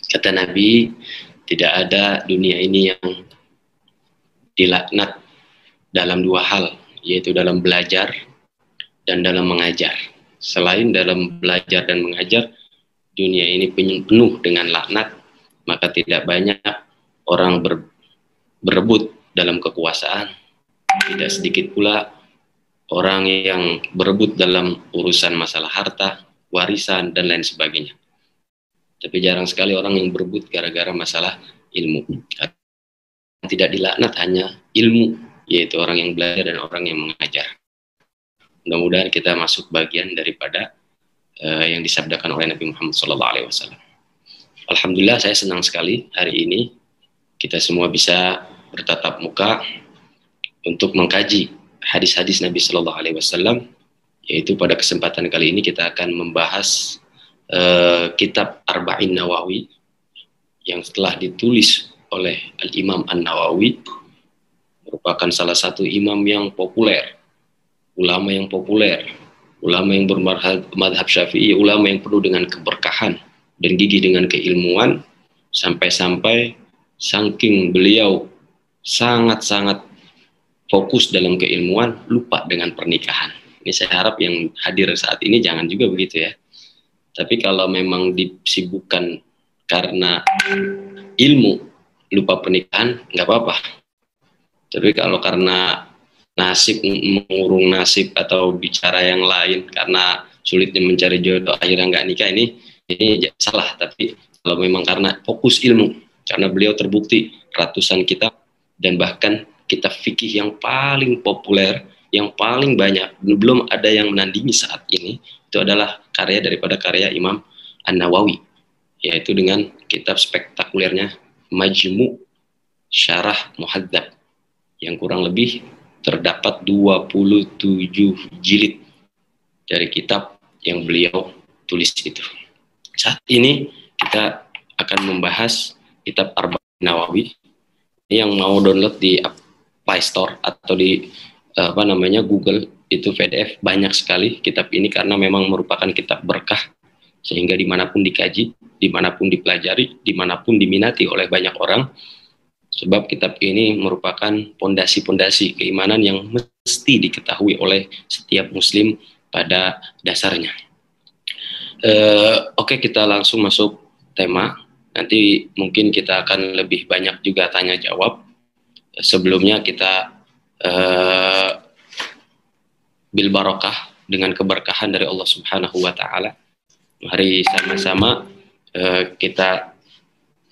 Kata Nabi, tidak ada dunia ini yang dilaknat dalam dua hal, yaitu dalam belajar dan dalam mengajar. Selain dalam belajar dan mengajar, dunia ini penuh dengan laknat, maka tidak banyak orang berebut dalam kekuasaan. Tidak sedikit pula orang yang berebut dalam urusan masalah harta, warisan, dan lain sebagainya. Tapi jarang sekali orang yang berebut gara-gara masalah ilmu. Tidak dilaknat hanya ilmu, yaitu orang yang belajar dan orang yang mengajar. Mudah-mudahan kita masuk bagian daripada yang disabdakan oleh Nabi Muhammad SAW. Alhamdulillah, saya senang sekali hari ini kita semua bisa bertatap muka untuk mengkaji hadis-hadis Nabi SAW. Yaitu pada kesempatan kali ini kita akan membahas kitab Arba'in Nawawi yang telah ditulis oleh Al-Imam An-Nawawi, merupakan salah satu imam yang populer, ulama yang populer, ulama yang bermadhab Syafi'i, ulama yang penuh dengan keberkahan dan gigih dengan keilmuan, sampai-sampai saking beliau sangat-sangat fokus dalam keilmuan, lupa dengan pernikahan. Ini saya harap yang hadir saat ini jangan juga begitu ya. Tapi kalau memang disibukkan karena ilmu, lupa pernikahan, nggak apa-apa. Tapi kalau karena nasib, mengurung nasib atau bicara yang lain, karena sulitnya mencari jodoh akhirnya nggak nikah, ini salah. Tapi kalau memang karena fokus ilmu, karena beliau terbukti ratusan kitab dan bahkan kitab fikih yang paling populer, yang paling banyak, belum ada yang menandingi saat ini, itu adalah karya daripada karya Imam An-Nawawi, yaitu dengan kitab spektakulernya Majmu' Syarah Muhadzab, yang kurang lebih terdapat 27 jilid dari kitab yang beliau tulis itu. Saat ini kita akan membahas kitab Arba'in Nawawi. Yang mau download di Play Store atau di Google, itu PDF, banyak sekali kitab ini karena memang merupakan kitab berkah, sehingga dimanapun dikaji, dimanapun dipelajari, dimanapun diminati oleh banyak orang. Sebab kitab ini merupakan pondasi-pondasi keimanan yang mesti diketahui oleh setiap muslim pada dasarnya. Oke, kita langsung masuk tema. Nanti mungkin kita akan lebih banyak juga tanya jawab. Sebelumnya kita bil barokah, dengan keberkahan dari Allah Subhanahu wa taala. Mari sama-sama kita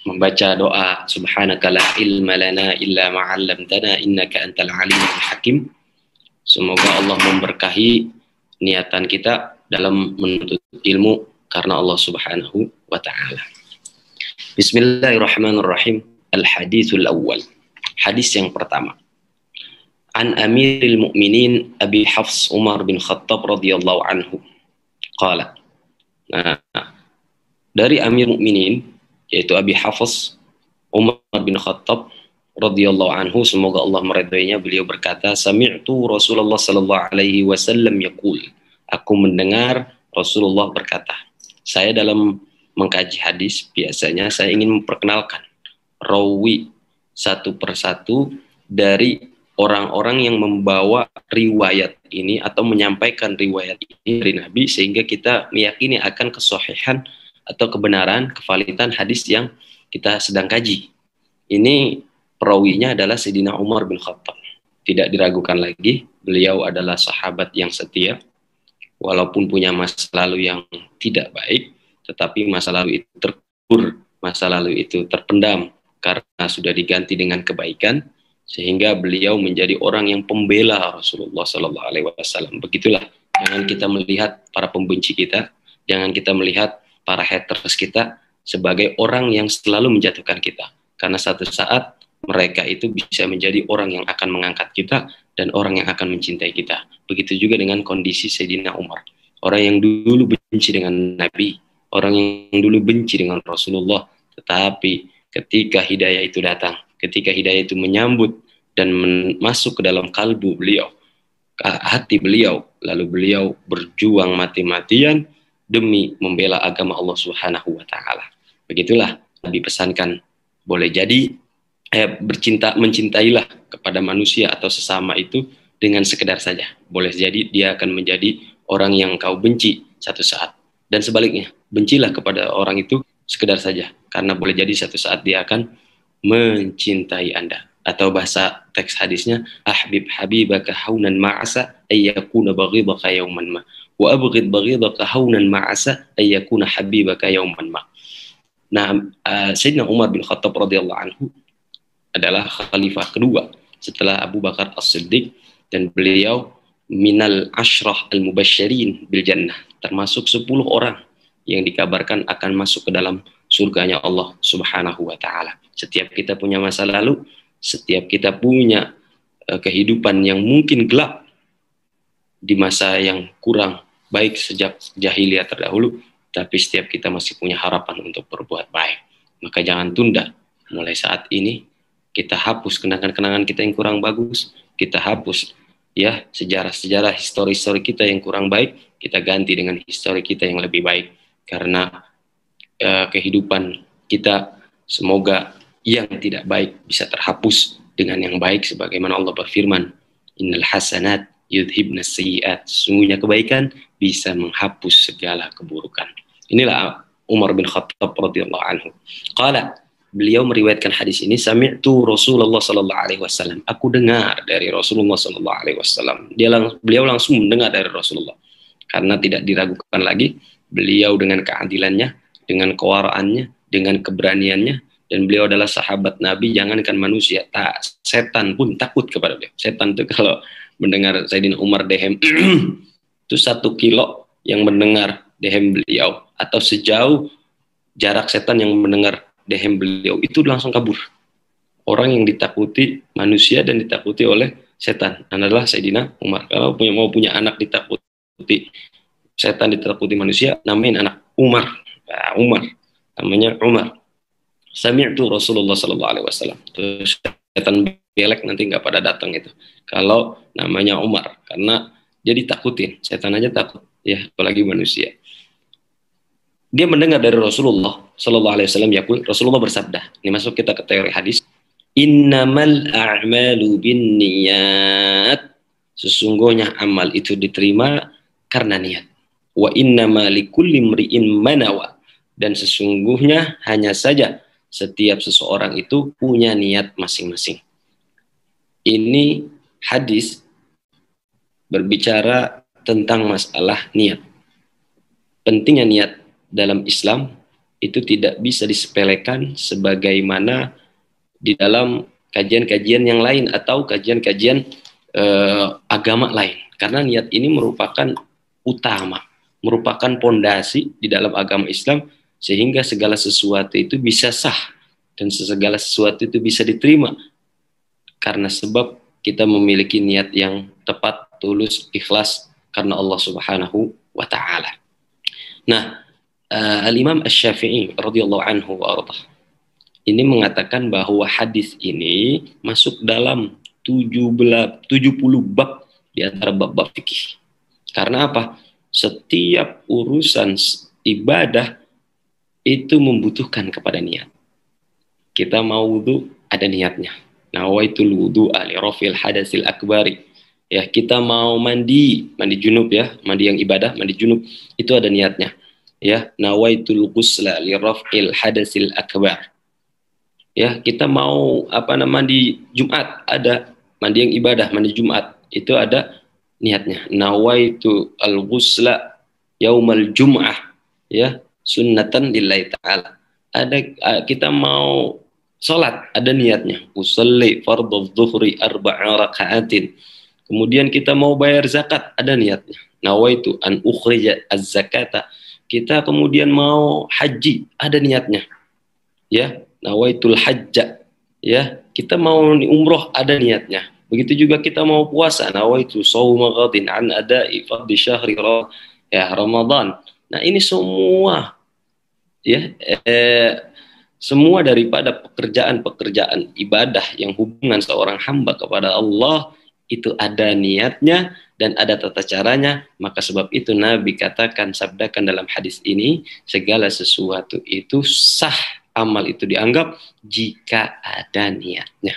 membaca doa subhanaka la ilma lana illa ma 'allamtana innaka antal alimul hakim. Semoga Allah memberkahi niatan kita dalam menuntut ilmu karena Allah Subhanahu wa taala. Bismillahirrahmanirrahim. Al-haditsul awwal. Hadis yang pertama. An Amiril Mu'minin Abi Hafs Umar bin Khattab radhiyallahu anhu. Qala. Nah, dari Amir Mu'minin yaitu Abi Hafs Umar bin Khattab radhiyallahu anhu, semoga Allah meridainya, beliau berkata, sami'tu Rasulullah sallallahu alaihi wasallam yaqul. Aku mendengar Rasulullah berkata. Saya dalam mengkaji hadis biasanya saya ingin memperkenalkan rawi satu persatu dari orang-orang yang membawa riwayat ini atau menyampaikan riwayat ini dari Nabi, sehingga kita meyakini akan kesahihan atau kebenaran, kevalitan hadis yang kita sedang kaji. Ini perawinya adalah Sayyidina Umar bin Khattab. Tidak diragukan lagi, beliau adalah sahabat yang setia, walaupun punya masa lalu yang tidak baik, tetapi masa lalu itu terkubur, masa lalu itu terpendam karena sudah diganti dengan kebaikan, sehingga beliau menjadi orang yang pembela Rasulullah Sallallahu Alaihi Wasallam. Begitulah, jangan kita melihat para pembenci kita, jangan kita melihat para haters kita sebagai orang yang selalu menjatuhkan kita, karena satu saat mereka itu bisa menjadi orang yang akan mengangkat kita dan orang yang akan mencintai kita. Begitu juga dengan kondisi Sayyidina Umar, orang yang dulu benci dengan Nabi, orang yang dulu benci dengan Rasulullah, tetapi ketika hidayah itu datang, ketika hidayah itu menyambut dan masuk ke dalam kalbu beliau, ke hati beliau, lalu beliau berjuang mati-matian demi membela agama Allah Subhanahu wa taala. Begitulah Nabi pesankan, boleh jadi mencintailah kepada manusia atau sesama itu dengan sekedar saja. Boleh jadi dia akan menjadi orang yang kau benci satu saat. Dan sebaliknya, bencilah kepada orang itu sekedar saja. Karena boleh jadi satu saat dia akan mencintai Anda. Atau bahasa teks hadisnya, ahbib habibaka haunan ma'asa ayyakuna baghidaka yauman ma. Wa abghid baghidaka haunan ma'asa ayyakuna habibaka yauman ma. Nah, Sayyidina Umar bin Khattab radhiyallahu anhu adalah khalifah kedua setelah Abu Bakar As-Siddiq, dan beliau minal ashrah al-mubasysyirin bil jannah, termasuk 10 orang yang dikabarkan akan masuk ke dalam surganya Allah Subhanahu wa taala. Setiap kita punya masa lalu, setiap kita punya kehidupan yang mungkin gelap di masa yang kurang baik sejak jahiliyah terdahulu, tapi setiap kita masih punya harapan untuk berbuat baik. Maka jangan tunda, mulai saat ini kita hapus kenangan-kenangan kita yang kurang bagus, kita hapus ya sejarah-sejarah histori kita yang kurang baik, kita ganti dengan histori kita yang lebih baik. Karena kehidupan kita semoga yang tidak baik bisa terhapus dengan yang baik, sebagaimana Allah berfirman, innal hasanat yudhibnas sayyi'at, sesungguhnya kebaikan bisa menghapus segala keburukan. Inilah Umar bin Khattab radhiyallahu anhu. Qala, beliau meriwayatkan hadis ini, sami'tu Rasulullah sallallahu alaihi wasallam, aku dengar dari Rasulullah sallallahu alaihi wasallam. Beliau langsung mendengar dari Rasulullah, karena tidak diragukan lagi beliau dengan keadilannya, dengan kewaraannya, dengan keberaniannya, dan beliau adalah sahabat Nabi. Jangankan manusia, setan pun takut kepada beliau. Setan itu kalau mendengar Sayyidina Umar dehem itu 1 kilo yang mendengar dehem beliau, atau sejauh jarak setan yang mendengar dehem beliau itu langsung kabur. Orang yang ditakuti manusia dan ditakuti oleh setan adalah Sayyidina Umar. Kalau mau punya anak ditakuti setan, ditakuti manusia, namain anak Umar. Nah, Umar namanya Umar. Sami'tu Rasulullah sallallahu alaihi wasallam. Terus setan belek nanti nggak pada datang itu. Kalau namanya Umar, karena dia ditakutin, setan aja takut, ya apalagi manusia. Dia mendengar dari Rasulullah sallallahu alaihi wasallam, yaqul, Rasulullah bersabda. Ini masuk kita ke teori hadis. Innamal a'malu binniyat. Sesungguhnya amal itu diterima karena niat. Wa innama likulli imri'in manawa. Dan sesungguhnya hanya saja setiap seseorang itu punya niat masing-masing. Ini hadis berbicara tentang masalah niat. Pentingnya niat dalam Islam itu tidak bisa disepelekan sebagaimana di dalam kajian-kajian yang lain atau kajian-kajian agama lain. Karena niat ini merupakan utama, merupakan pondasi di dalam agama Islam, sehingga segala sesuatu itu bisa sah dan segala sesuatu itu bisa diterima karena sebab kita memiliki niat yang tepat, tulus, ikhlas karena Allah Subhanahu wa taala. Nah, Al-Imam Asy-Syafi'i radhiyallahu anhu wa ardhah ini mengatakan bahwa hadis ini masuk dalam 70 bab di antara bab-bab fikih. Karena apa? Setiap urusan ibadah itu membutuhkan kepada niat. Kita mau wudu, ada niatnya. Nawaitul wudu'a li rafil hadasil akbari. Ya, kita mau mandi junub ya, mandi yang ibadah, mandi junub, itu ada niatnya. Ya, nawaitul ghusla li rafil hadasil akbar. Ya, kita mau mandi Jumat, ada mandi yang ibadah, mandi Jumat, itu ada niatnya. Nawaitu al-ghusla yaumal jum'ah, ya, sunnatan lillahi ta'ala. Kita mau sholat, ada niatnya. Usalli fardhu dhuhri 4 raka'atin. Kemudian kita mau bayar zakat, ada niatnya. Nawaitu an ukhrija az-zakata. Kita kemudian mau haji, ada niatnya. Ya, nawaitul hajja. Ya, kita mau umroh, ada niatnya. Begitu juga kita mau puasa, nawaitu shauma ghadin an ada'i fardhi syahri Ramadan. Nah, ini semua ya semua daripada pekerjaan-pekerjaan ibadah yang hubungan seorang hamba kepada Allah itu ada niatnya dan ada tata caranya. Maka sebab itu Nabi sabdakan dalam hadis ini, segala sesuatu itu sah amal itu dianggap jika ada niatnya.